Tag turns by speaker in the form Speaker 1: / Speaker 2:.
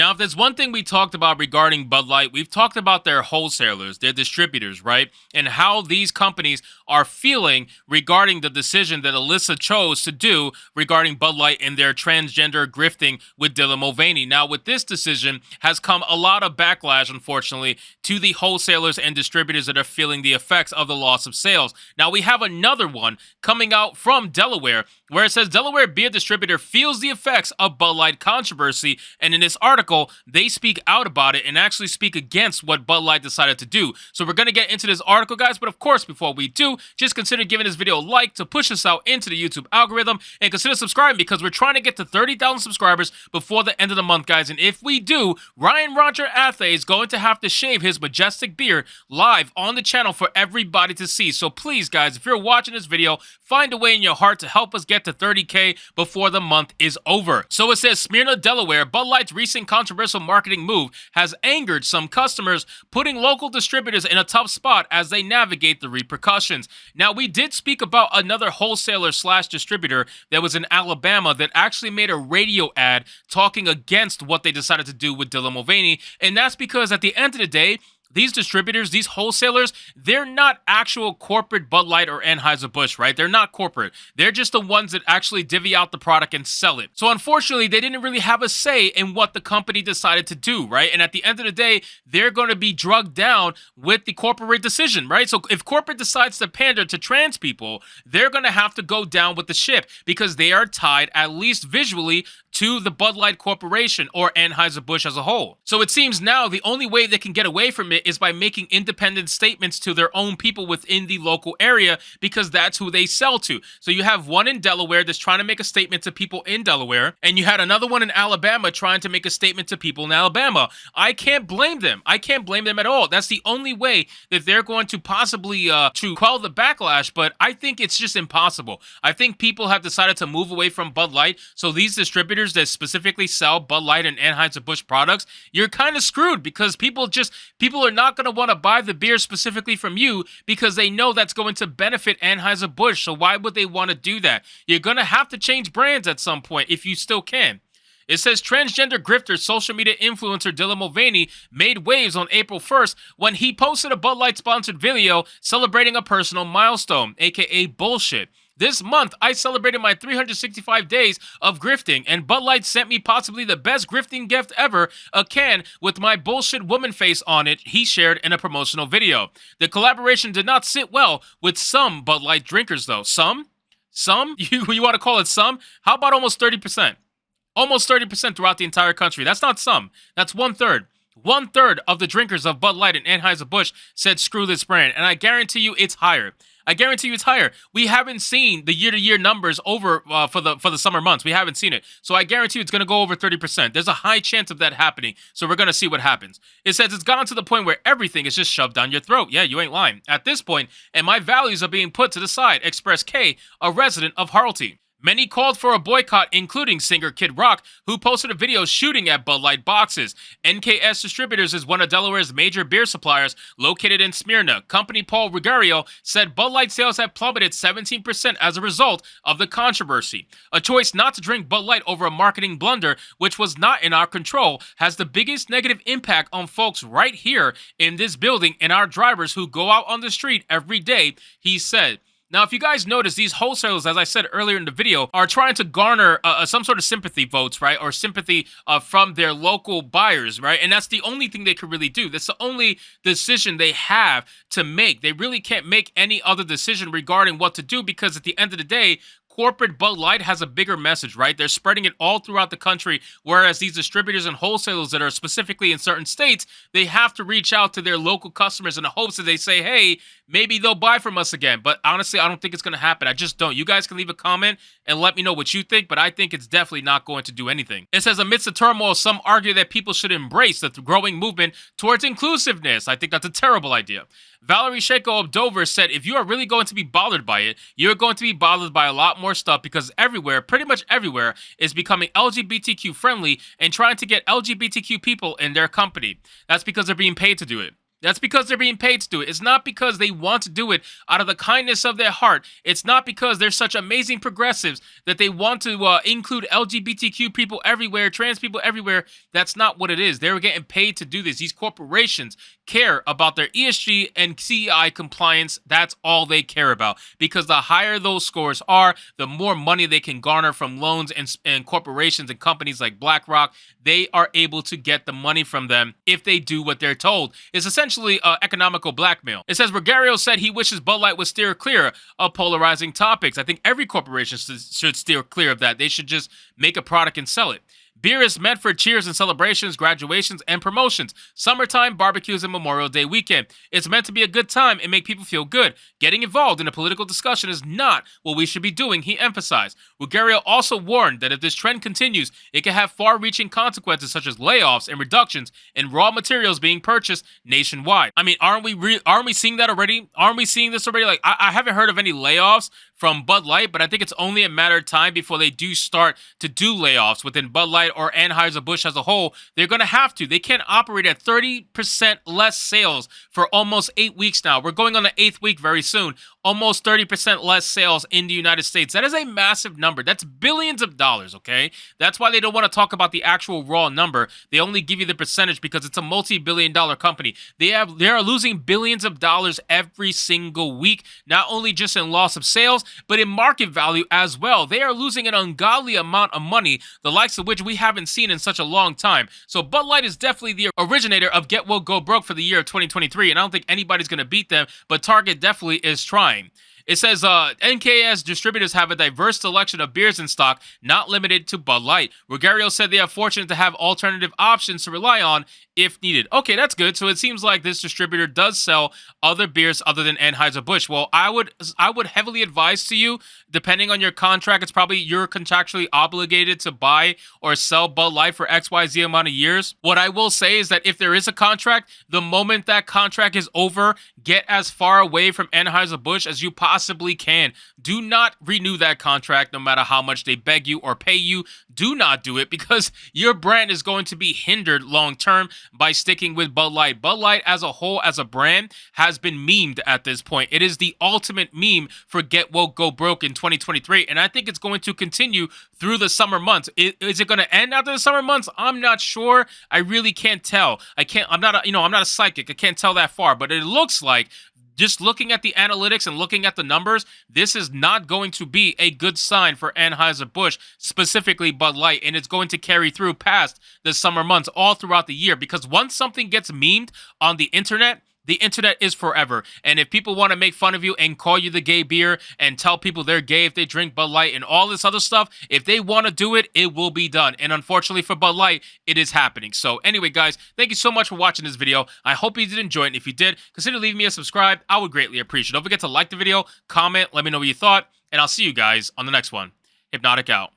Speaker 1: Now, if there's one thing we talked about regarding Bud Light, we've talked about their wholesalers, their distributors, right? And how these companies are feeling regarding the decision that Alyssa chose to do regarding Bud Light and their transgender grifting with Dylan Mulvaney. Now, with this decision has come a lot of backlash, unfortunately, to the wholesalers and distributors that are feeling the effects of the loss of sales. Now, we have another one coming out from Delaware where it says Delaware beer distributor feels the effects of Bud Light controversy, and in this article, they speak out about it and actually speak against what Bud Light decided to do. So we're going to get into this article, guys, but of course, before we do, just consider giving this video a like to push us out into the YouTube algorithm, and consider subscribing because we're trying to get to 30,000 subscribers before the end of the month, guys, and if we do, Ryan Roger Athay is going to have to shave his majestic beard live on the channel for everybody to see. So please, guys, if you're watching this video, find a way in your heart to help us get to 30K before the month is over. So it says, Smyrna, Delaware, Bud Light's recent controversial marketing move has angered some customers, putting local distributors in a tough spot as they navigate the repercussions. Now, we did speak about another wholesaler slash distributor that was in Alabama that actually made a radio ad talking against what they decided to do with Dylan Mulvaney, and that's because at the end of the day, these distributors, these wholesalers, they're not actual corporate Bud Light or Anheuser-Busch, right? They're not corporate. They're just the ones that actually divvy out the product and sell it. So unfortunately, they didn't really have a say in what the company decided to do, right? And at the end of the day, they're going to be drugged down with the corporate decision, right? So if corporate decides to pander to trans people, they're going to have to go down with the ship because they are tied, at least visually, to the Bud Light Corporation or Anheuser-Busch as a whole. So it seems now the only way they can get away from it is by making independent statements to their own people within the local area because that's who they sell to. So you have one in Delaware that's trying to make a statement to people in Delaware, and you had another one in Alabama trying to make a statement to people in Alabama. I can't blame them. I can't blame them at all. That's the only way that they're going to possibly to quell the backlash, but I think it's just impossible. I think people have decided to move away from Bud Light, so these distributors that specifically sell Bud Light and Anheuser-Busch products, you're kind of screwed because people are not going to want to buy the beer specifically from you because they know that's going to benefit Anheuser-Busch. So why would they want to do that? You're going to have to change brands at some point if you still can. It says transgender grifter social media influencer Dylan Mulvaney made waves on April 1st when he posted a Bud Light sponsored video celebrating a personal milestone, aka bullshit. This month, I celebrated my 365 days of grifting, and Bud Light sent me possibly the best grifting gift ever, a can with my bullshit woman face on it, he shared in a promotional video. The collaboration did not sit well with some Bud Light drinkers, though. Some? You want to call it some? How about almost 30%? Almost 30% throughout the entire country. That's not some. That's 1/3. 1/3 of the drinkers of Bud Light and Anheuser-Busch said screw this brand, and I guarantee you it's higher. I guarantee you it's higher. We haven't seen the year-to-year numbers over for the summer months. We haven't seen it. So I guarantee you it's going to go over 30%. There's a high chance of that happening. So we're going to see what happens. It says it's gone to the point where everything is just shoved down your throat. Yeah, you ain't lying. At this point, and my values are being put to the side, expressed K, a resident of Harley. Many called for a boycott, including singer Kid Rock, who posted a video shooting at Bud Light boxes. NKS Distributors is one of Delaware's major beer suppliers located in Smyrna. Company Paul Rigario said Bud Light sales have plummeted 17% as a result of the controversy. A choice not to drink Bud Light over a marketing blunder, which was not in our control, has the biggest negative impact on folks right here in this building and our drivers who go out on the street every day, he said. Now, if you guys notice, these wholesalers, as I said earlier in the video, are trying to garner some sort of sympathy votes, right? Or sympathy from their local buyers, right? And that's the only thing they could really do. That's the only decision they have to make. They really can't make any other decision regarding what to do because at the end of the day, corporate Bud Light has a bigger message, right? They're spreading it all throughout the country, whereas these distributors and wholesalers that are specifically in certain states, they have to reach out to their local customers in the hopes that they say, hey, maybe they'll buy from us again. But honestly, I don't think it's going to happen. I just don't. You guys can leave a comment and let me know what you think, but I think it's definitely not going to do anything. It says, amidst the turmoil, some argue that people should embrace the growing movement towards inclusiveness. I think that's a terrible idea. Valerie Shako of Dover said, if you are really going to be bothered by it, you're going to be bothered by a lot more stuff because everywhere, pretty much everywhere, is becoming LGBTQ friendly and trying to get LGBTQ people in their company. That's because they're being paid to do it. That's because they're being paid to do it. It's not because they want to do it out of the kindness of their heart. It's not because they're such amazing progressives that they want to include LGBTQ people everywhere, trans people everywhere. That's not what it is. They're getting paid to do this. These corporations care about their ESG and CEI compliance. That's all they care about, because the higher those scores are, the more money they can garner from loans and corporations and companies like BlackRock. They are able to get the money from them if they do what they're told. It's essentially economical blackmail. It says Rogerio said he wishes Bud Light would steer clear of polarizing topics. I think every corporation should steer clear of that. They should just make a product and sell it. Beer is meant for cheers and celebrations, graduations, and promotions, summertime barbecues, and Memorial Day weekend. It's meant to be a good time and make people feel good. Getting involved in a political discussion is not what we should be doing, he emphasized. Ruggiero also warned that if this trend continues, it can have far-reaching consequences such as layoffs and reductions in raw materials being purchased nationwide. I mean, aren't we seeing that already? Aren't we seeing this already? Like, I haven't heard of any layoffs from Bud Light, but I think it's only a matter of time before they do start to do layoffs within Bud Light or Anheuser-Busch as a whole. They're going to have to. They can't operate at 30% less sales for almost 8 weeks now. We're going on the 8th week very soon. Almost 30% less sales in the United States. That is a massive number. That's billions of dollars, okay? That's why they don't want to talk about the actual raw number. They only give you the percentage because it's a multi-billion-dollar company. They are losing billions of dollars every single week, not only just in loss of sales, but in market value as well. They are losing an ungodly amount of money, the likes of which we haven't seen in such a long time. So Bud Light is definitely the originator of Get Woke, Go Broke for the year of 2023, and I don't think anybody's going to beat them, but Target definitely is trying. It says NKS distributors have a diverse selection of beers in stock, not limited to Bud Light. Rogerio said they are fortunate to have alternative options to rely on if needed. Okay, that's good. So it seems like this distributor does sell other beers other than Anheuser-Busch. Well, I would heavily advise to you, depending on your contract, it's probably you're contractually obligated to buy or sell Bud Light for XYZ amount of years. What I will say is that if there is a contract, the moment that contract is over, get as far away from Anheuser-Busch as you possibly can. Do not renew that contract no matter how much they beg you or pay you. Do not do it, because your brand is going to be hindered long term by sticking with Bud Light. Bud Light as a whole, as a brand, has been memed at this point. It is the ultimate meme for Get Woke, Go Broke in 2023, and I think it's going to continue through the summer months. Is it going to end after the summer months? I'm not sure. I really can't tell. I'm not a psychic. I can't tell that far, but it looks like, just looking at the analytics and looking at the numbers, this is not going to be a good sign for Anheuser-Busch, specifically Bud Light, and it's going to carry through past the summer months all throughout the year, because once something gets memed on the internet is forever. And if people want to make fun of you and call you the gay beer and tell people they're gay if they drink Bud Light and all this other stuff, if they want to do it, it will be done. And unfortunately for Bud Light, it is happening. So anyway, guys, thank you so much for watching this video. I hope you did enjoy it. And if you did, consider leaving me a subscribe. I would greatly appreciate it. Don't forget to like the video, comment, let me know what you thought, and I'll see you guys on the next one. Hypnotic out.